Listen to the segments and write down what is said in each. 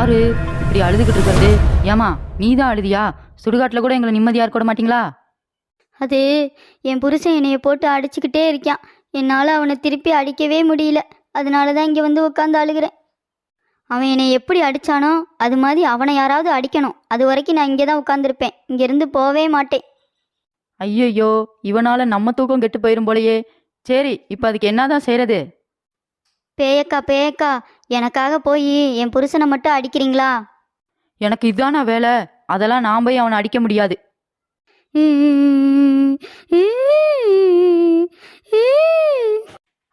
யாரு இப்படி அழுதுகிட்டு இருக்கிறது? ஏமா நீ தான் அழுதியா? சுடுகாட்டில் கூட எங்களை நிம்மதியாக இருக்க விட மாட்டீங்களா? அது என் புருஷன் என்னைய போட்டு அடிச்சுக்கிட்டே இருக்கான். என்னால் அவனை திருப்பி அடிக்கவே முடியல. அதனால தான் இங்கே வந்து உட்காந்து அழுகிறேன். அவன் என்னை எப்படி அடித்தானோ அது மாதிரி அவனை யாராவது அடிக்கணும். அது வரைக்கும் நான் இங்கே தான் உட்காந்துருப்பேன். இங்கேருந்து போவே மாட்டேன். ஐயையோ, இவனால நம்ம தூக்கம் கெட்டு போயிரும் போலையே. சரி, இப்போ அதுக்கு என்னதான் செய்யறது? பேயக்கா பேயக்கா, எனக்காக போய் என் புருஷனை மட்டும் அடிக்கிறீங்களா? எனக்கு இதானா வேலை? அதெல்லாம் நான் போய் அவனை அடிக்க முடியாது.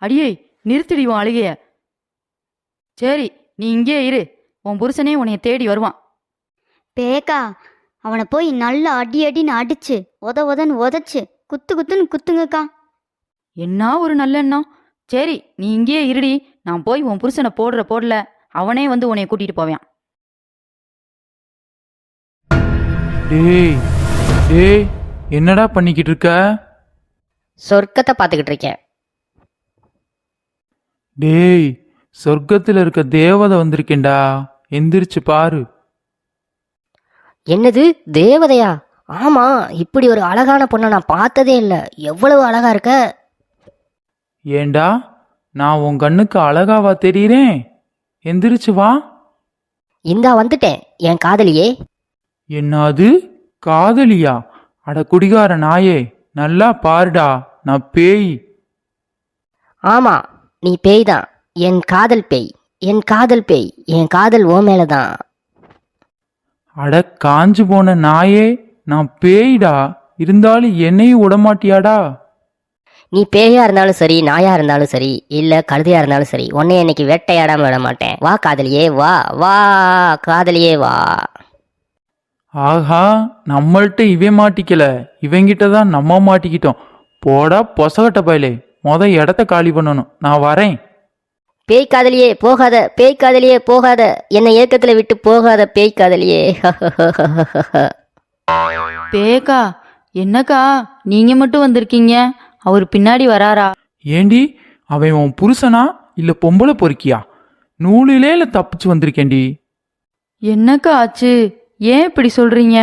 அடியே நிறுத்திடி உன் அழுகைய. சரி, நீ இங்கே இரு. உன் புருஷனே உன்னைய தேடி வருவான். பேயக்கா, அவனை போய் நல்லா அடி அடின்னு அடிச்சு உதன்னு உதச்சு குத்து குத்துன்னு குத்துங்கக்கா. என்ன ஒரு நல்ல எண்ணம். சரி, நீ இங்கேயே இருடி. நான் போய் உன் புருஷனை போடல அவனே வந்து உன்னைய கூட்டிட்டு போவான். டேய் டேய், என்னடா பண்ணிக்கிட்டு இருக்க? சொர்க்கத்தை பார்த்துக்கிட்டு இருக்கேன். டேய், சொர்க்கத்துல இருக்க தேவதை வந்திருக்கேன்டா, எந்திரிச்சு பாரு. என்னது தேவதையா? ஆமா, இப்படி ஒரு அழகான பொண்ணை நான் பார்த்ததே இல்லை. எவ்வளவு அழகா இருக்க. ஏண்டா, நான் உன் கண்ணுக்கு அழகாவா தெரியுறேன்? எந்திரிச்சு வா. இந்தா வந்துட்டேன் என் காதலியே. என்னது காதலியா? அட குடிகார நாயே, நல்லா பாருடா, நான் பேய். ஆமா, நீ பேய் தான். என் காதல் பேய், என் காதல் பேய், என் காதல் ஓ மேலதான். அட காஞ்சு போன நாயே, நான் பேய்டா. இருந்தாலும் என்னையும் விடமாட்டியாடா? நீ பேயா இருந்தாலும் சரி, நாயா இருந்தாலும் சரி, இல்ல கழுதையா இருந்தாலும் சரி, உன்னை இன்னைக்கு வேட்டையாடாம விட மாட்டேன். வா காதலியே வா, வா காதலியே வா. ஆஹா, நம்மள்ட்ட இவன் மாட்டிக்கல, இவங்கிட்ட தான் நம்ம மாட்டிக்கிட்டோம். போடா பொசகட்ட பயலே, இடத்த காலி பண்ணணும். நான் வரேன். பேய் காதலியே போகாத, பேய் காதலியே போகாத, என்னை ஏக்கத்துல விட்டு போகாத பேய் காதலியே. பேக்கா, என்னக்கா நீங்க மட்டும் வந்திருக்கீங்க? அவர் பின்னாடி வராரா? ஏண்டி, அவன் உன் புருஷனா இல்ல பொம்பளை பொறுக்கியா? நூலிலே தப்பிச்சு வந்திருக்கேன்டி. என்னக்கா ஆச்சு? ஏன் இப்படி சொல்றீங்க?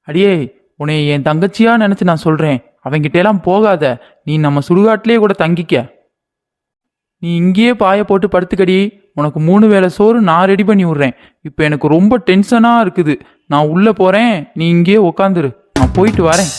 அடியே, உன்னை என் தங்கச்சியா நினைச்சு நான் சொல்றேன். அவங்கிட்ட எல்லாம் போகாத. நீ நம்ம சுடுகாட்டிலே கூட தங்கிக்க. நீ இங்கேயே பாய போட்டு படுத்துக்கடி. உனக்கு 3 வேளை சோறு நான் ரெடி பண்ணி விடுறேன். இப்போ எனக்கு ரொம்ப டென்ஷனா இருக்குது. நான் உள்ள போறேன், நீ இங்கேயே உக்காந்துரு. நான் போயிட்டு வரேன்.